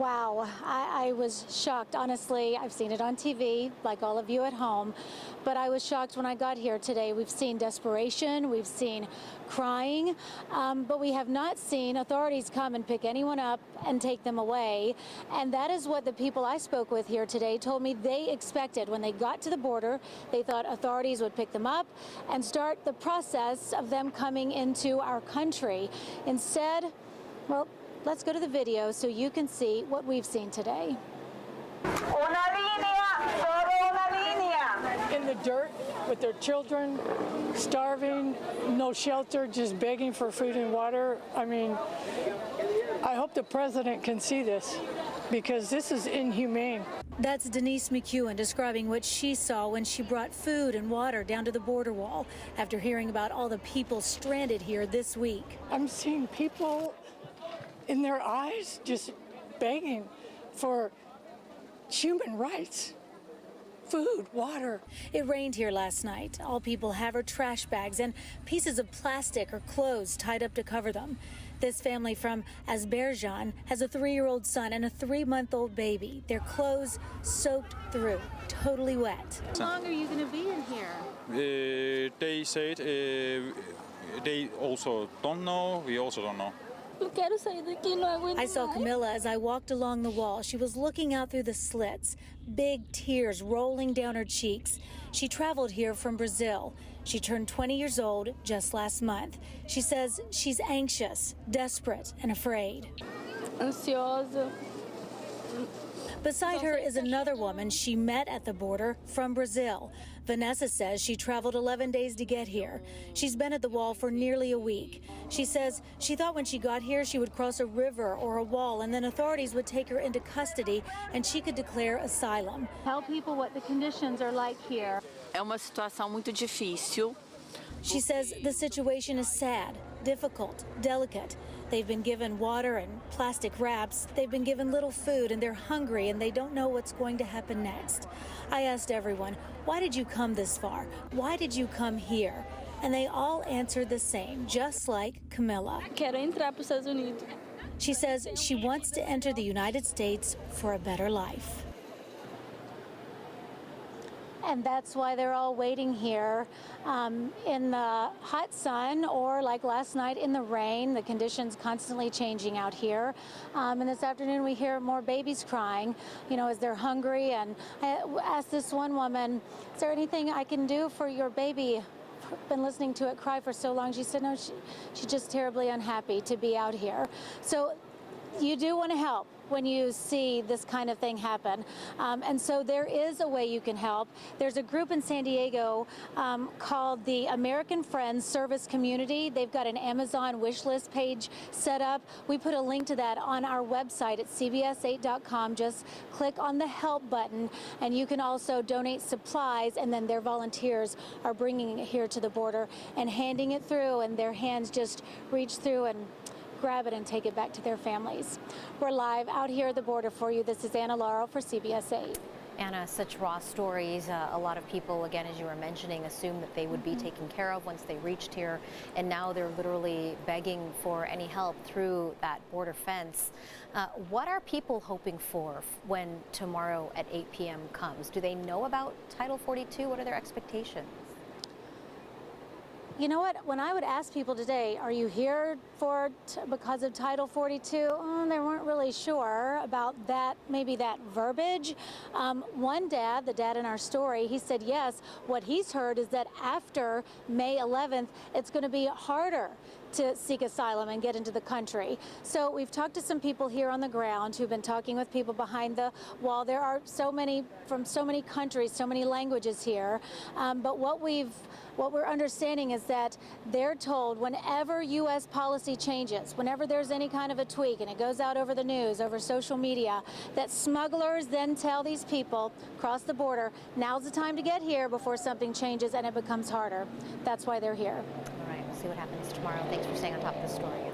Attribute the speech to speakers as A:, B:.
A: Wow, I was shocked. Honestly, I've seen it on TV, like all of you at home, but I was shocked when I got here today. We've seen desperation, we've seen crying, but we have not seen authorities come and pick anyone up and take them away. And that is what the people I spoke with here today told me they expected. When they got to the border, they thought authorities would pick them up and start the process of them coming into our country. Instead, well, let's go to the video so you can see what we've seen today.
B: In the dirt with their children, starving, no shelter, just begging for food and water. I mean, I hope the president can see this because this is inhumane.
A: That's Denise McEwen describing what she saw when she brought food and water down to the border wall after hearing about all the people stranded here this week.
B: I'm seeing people in their eyes just begging for human rights. Food, water.
A: It rained here last night. All people have are trash bags and pieces of plastic or clothes tied up to cover them. This family from Azerbaijan has a 3-year-old son and a 3-month-old baby. Their clothes soaked through, totally wet.
C: How long are you going to be in here?
D: They said they also don't know. We also don't know.
A: I saw Camilla as I walked along the wall. She was looking out through the slits, big tears rolling down her cheeks. She traveled here from Brazil. She turned 20 years old just last month. She says she's anxious, desperate, and afraid.
E: Ansiosa.
A: Beside her is another woman she met at the border from Brazil. Vanessa says she traveled 11 days to get here. She's been at the wall for nearly a week. She says she thought when she got here she would cross a river or a wall and then authorities would take her into custody and she could declare asylum. Tell people what the conditions are like here.
E: É uma situação muito difícil.
A: She says the situation is sad, difficult, delicate. They've been given water and plastic wraps. They've been given little food and they're hungry and they don't know what's going to happen next. I asked everyone, why did you come this far? Why did you come here? And they all answered the same, just like Camilla.
E: Quero entrar para os Estados Unidos.
A: She says she wants to enter the United States for a better life. And that's why they're all waiting here in the hot sun or like last night in the rain. The conditions constantly changing out here. And this afternoon we hear more babies crying, you know, as they're hungry. And I asked this one woman, is there anything I can do for your baby? I've been listening to it cry for so long. She said, no, she's just terribly unhappy to be out here. So you do want to help when you see this kind of thing happen. And so there is a way you can help. There's a group in San Diego called the American Friends Service Community. They've got an Amazon wish list page set up. We put a link to that on our website at cbs8.com. Just click on the help button and you can also donate supplies, and then their volunteers are bringing it here to the border and handing it through, and their hands just reach through and grab it and take it back to their families. We're live out here at the border for you. This is Anna Laurel for CBS 8.
F: Anna, such raw stories. A lot of people, again, as you were mentioning, assumed that they would be taken care of once they reached here, and now they're literally begging for any help through that border fence. What are people hoping for when tomorrow at 8 p.m. comes? Do they know about Title 42? What are their expectations?
A: You know what, when I would ask people today, are you here because of Title 42? They weren't really sure about that, maybe that verbiage. One dad, the dad in our story, he said yes. What he's heard is that after May 11th, it's going to be harder to seek asylum and get into the country. So we've talked to some people here on the ground who've been talking with people behind the wall. There are so many from so many countries, so many languages here. But what we're understanding is that they're told whenever U.S. policy changes, whenever there's any kind of a tweak and it goes out over the news, over social media, that smugglers then tell these people across the border, now's the time to get here before something changes and it becomes harder. That's why they're here.
F: All right, we'll see what happens tomorrow. Thanks for staying on top of the story.